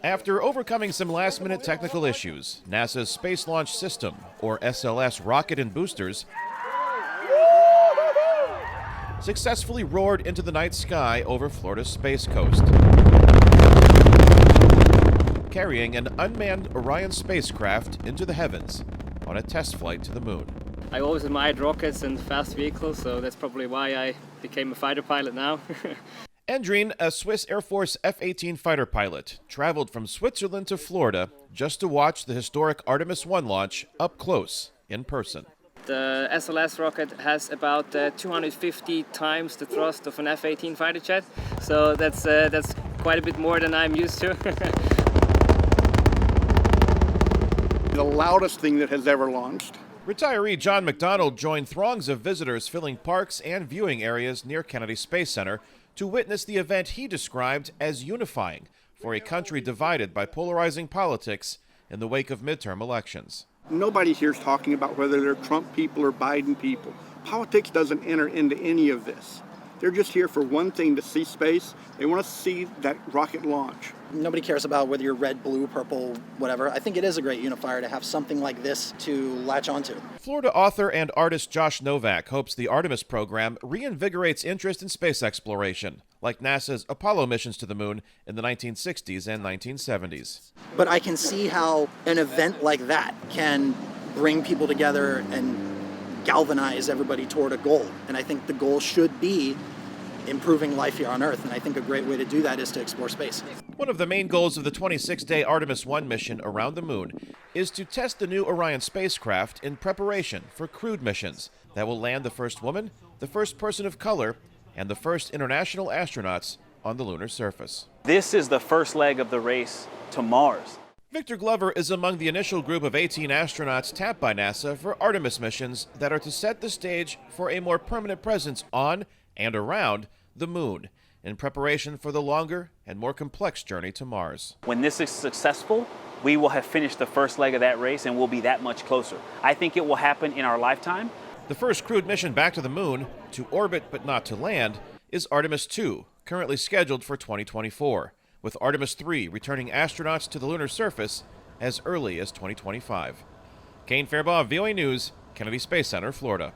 After overcoming some last-minute technical issues, NASA's Space Launch System, or SLS rocket and boosters, successfully roared into the night sky over Florida's Space Coast, carrying an unmanned Orion spacecraft into the heavens on a test flight to the moon. I always admired rockets and fast vehicles, so that's probably why I became a fighter pilot now. Andrin, a Swiss Air Force F-18 fighter pilot, traveled from Switzerland to Florida just to watch the historic Artemis 1 launch up close, in person. The SLS rocket has about 250 times the thrust of an F-18 fighter jet, so that's quite a bit more than I'm used to. The loudest thing that has ever launched. Retiree John McDonald joined throngs of visitors filling parks and viewing areas near Kennedy Space Center to witness the event he described as unifying for a country divided by polarizing politics in the wake of midterm elections. Nobody here is talking about whether they're Trump people or Biden people. Politics doesn't enter into any of this. They're just here for one thing, to see space. They want to see that rocket launch. Nobody cares about whether you're red, blue, purple, whatever. I think it is a great unifier to have something like this to latch onto. Florida author and artist Josh Novak hopes the Artemis program reinvigorates interest in space exploration, like NASA's Apollo missions to the moon in the 1960s and 1970s. But I can see how an event like that can bring people together and galvanize everybody toward a goal. And I think the goal should be improving life here on Earth, and I think a great way to do that is to explore space. One of the main goals of the 26-day Artemis 1 mission around the moon is to test the new Orion spacecraft in preparation for crewed missions that will land the first woman, the first person of color, and the first international astronauts on the lunar surface. This is the first leg of the race to Mars. Victor Glover is among the initial group of 18 astronauts tapped by NASA for Artemis missions that are to set the stage for a more permanent presence on and around the moon in preparation for the longer and more complex journey to Mars. When this is successful, we will have finished the first leg of that race and we'll be that much closer. I think it will happen in our lifetime. The first crewed mission back to the moon, to orbit but not to land, is Artemis 2, currently scheduled for 2024, with Artemis 3 returning astronauts to the lunar surface as early as 2025. Kane Fairbaugh, VOA News, Kennedy Space Center, Florida.